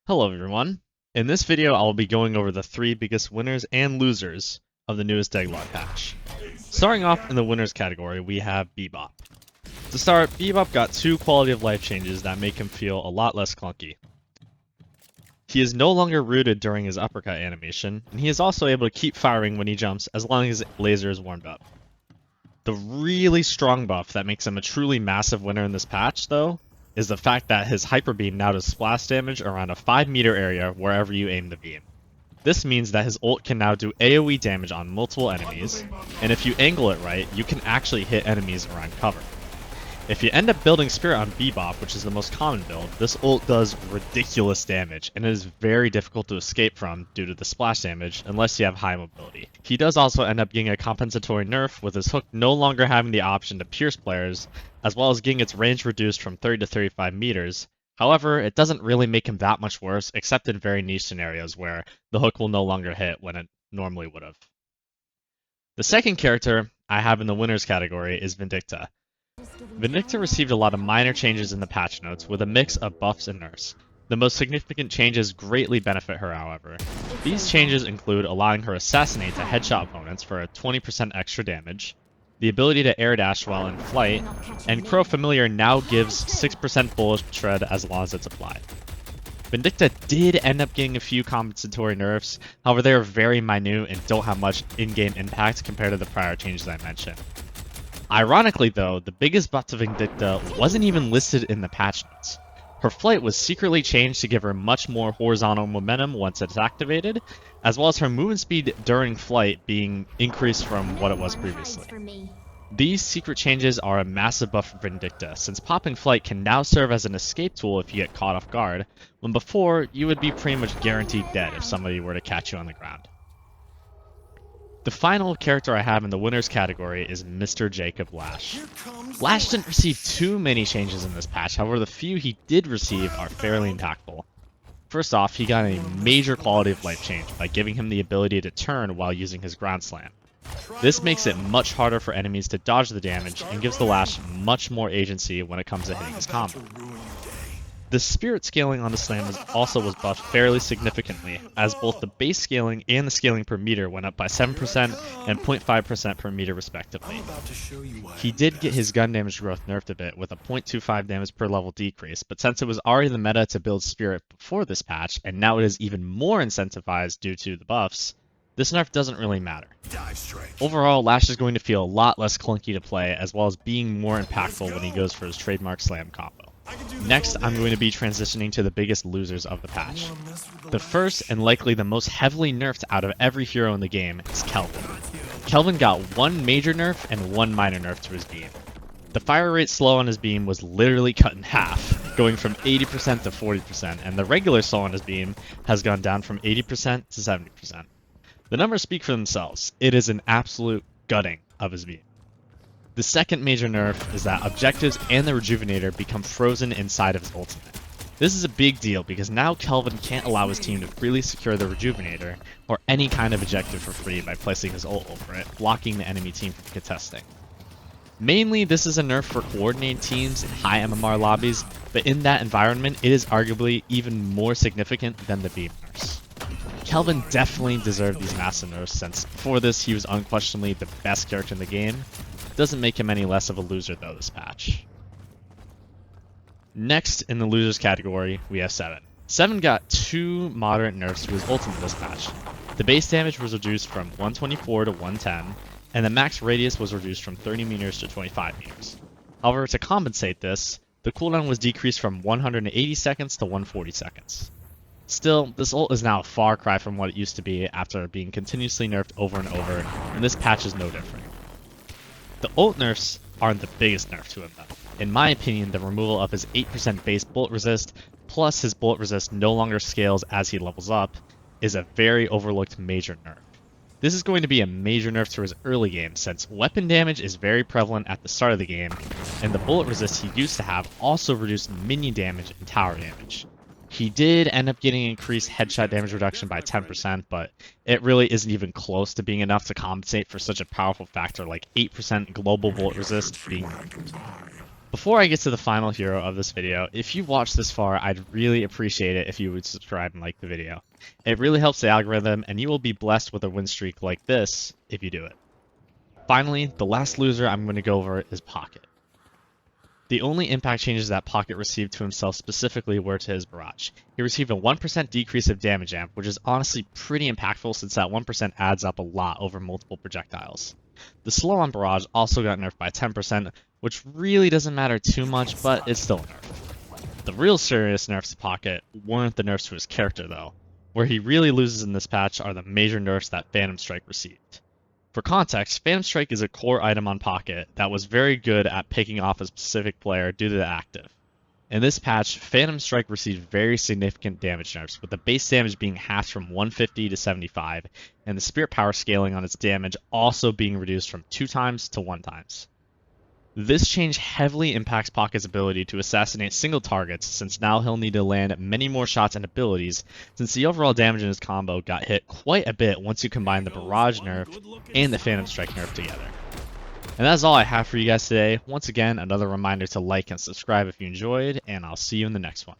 Hello everyone. In this video I will be going over the 3 biggest winners and losers of the newest Deadlock patch. Starting off in the winners category, we have Bebop. To start, Bebop got 2 quality of life changes that make him feel a lot less clunky. He is no longer rooted during his uppercut animation, and he is also able to keep firing when he jumps as long as his laser is warmed up. The really strong buff that makes him a truly massive winner in this patch, though, is the fact that his Hyper Beam now does splash damage around a 5-meter area wherever you aim the beam. This means that his ult can now do AoE damage on multiple enemies, and if you angle it right, you can actually hit enemies around cover. If you end up building Spirit on Bebop, which is the most common build, this ult does ridiculous damage, and it is very difficult to escape from due to the splash damage unless you have high mobility. He does also end up getting a compensatory nerf, with his hook no longer having the option to pierce players, as well as getting its range reduced from 30 to 35 meters. However, it doesn't really make him that much worse, except in very niche scenarios where the hook will no longer hit when it normally would have. The second character I have in the winners category is Vindicta. Vindicta received a lot of minor changes in the patch notes with a mix of buffs and nerfs. The most significant changes greatly benefit her, however. These changes include allowing her Assassinate to headshot opponents for a 20% extra damage, the ability to air dash while in flight, and Crow Familiar now gives 6% bullet shred as long as it's applied. Vindicta did end up getting a few compensatory nerfs, however they are very minute and don't have much in-game impact compared to the prior changes I mentioned. Ironically though, the biggest buff to Vindicta wasn't even listed in the patch notes. Her flight was secretly changed to give her much more horizontal momentum once it's activated, as well as her movement speed during flight being increased from what it was previously. These secret changes are a massive buff for Vindicta, since popping flight can now serve as an escape tool if you get caught off guard, when before you would be pretty much guaranteed dead if somebody were to catch you on the ground. The final character I have in the winners category is Mr. Jacob Lash. Lash didn't receive too many changes in this patch, however the few he did receive are fairly impactful. First off, he got a major quality of life change by giving him the ability to turn while using his ground slam. This makes it much harder for enemies to dodge the damage and gives the Lash much more agency when it comes to hitting his combo. The spirit scaling on the slam also was buffed fairly significantly, as both the base scaling and the scaling per meter went up by 7% and 0.5% per meter respectively. He did get his gun damage growth nerfed a bit with a 0.25 damage per level decrease, but since it was already the meta to build spirit before this patch, and now it is even more incentivized due to the buffs, this nerf doesn't really matter. Overall, Lash is going to feel a lot less clunky to play, as well as being more impactful when he goes for his trademark slam combo. Next, I'm going to be transitioning to the biggest losers of the patch. The first, and likely the most heavily nerfed out of every hero in the game, is Kelvin. Kelvin got 1 major nerf and 1 minor nerf to his beam. The fire rate slow on his beam was literally cut in half, going from 80% to 40%, and the regular slow on his beam has gone down from 80% to 70%. The numbers speak for themselves. It is an absolute gutting of his beam. The second major nerf is that objectives and the Rejuvenator become frozen inside of his ultimate. This is a big deal because now Kelvin can't allow his team to freely secure the Rejuvenator or any kind of objective for free by placing his ult over it, blocking the enemy team from contesting. Mainly, this is a nerf for coordinated teams in high MMR lobbies, but in that environment, it is arguably even more significant than the beam nerfs. Kelvin definitely deserved these massive nerfs since before this he was unquestionably the best character in the game. Doesn't make him any less of a loser though this patch. Next in the losers category we have Seven. Seven got 2 moderate nerfs to his ultimate this patch. The base damage was reduced from 124 to 110, and the max radius was reduced from 30 meters to 25 meters. However, to compensate this, the cooldown was decreased from 180 seconds to 140 seconds. Still, this ult is now a far cry from what it used to be after being continuously nerfed over and over, and this patch is no different. The ult nerfs aren't the biggest nerf to him though. In my opinion, the removal of his 8% base bullet resist, plus his bullet resist no longer scales as he levels up, is a very overlooked major nerf. This is going to be a major nerf to his early game, since weapon damage is very prevalent at the start of the game, and the bullet resist he used to have also reduced minion damage and tower damage. He did end up getting increased headshot damage reduction by 10%, but it really isn't even close to being enough to compensate for such a powerful factor like 8% global bullet resist being. Before I get to the final hero of this video, if you've watched this far, I'd really appreciate it if you would subscribe and like the video. It really helps the algorithm, and you will be blessed with a win streak like this if you do it. Finally, the last loser I'm going to go over is Pocket. The only impact changes that Pocket received to himself specifically were to his barrage. He received a 1% decrease of damage amp, which is honestly pretty impactful since that 1% adds up a lot over multiple projectiles. The slow on barrage also got nerfed by 10%, which really doesn't matter too much, but it's still a nerf. The real serious nerfs to Pocket weren't the nerfs to his character though. Where he really loses in this patch are the major nerfs that Phantom Strike received. For context, Phantom Strike is a core item on Pocket that was very good at picking off a specific player due to the active. In this patch, Phantom Strike received very significant damage nerfs, with the base damage being halved from 150 to 75, and the Spirit Power scaling on its damage also being reduced from 2 times to 1 times. This change heavily impacts Pocket's ability to assassinate single targets, since now he'll need to land many more shots and abilities, since the overall damage in his combo got hit quite a bit once you combine the Barrage nerf and the Phantom Strike nerf together. And that's all I have for you guys today. Once again, another reminder to like and subscribe if you enjoyed, and I'll see you in the next one.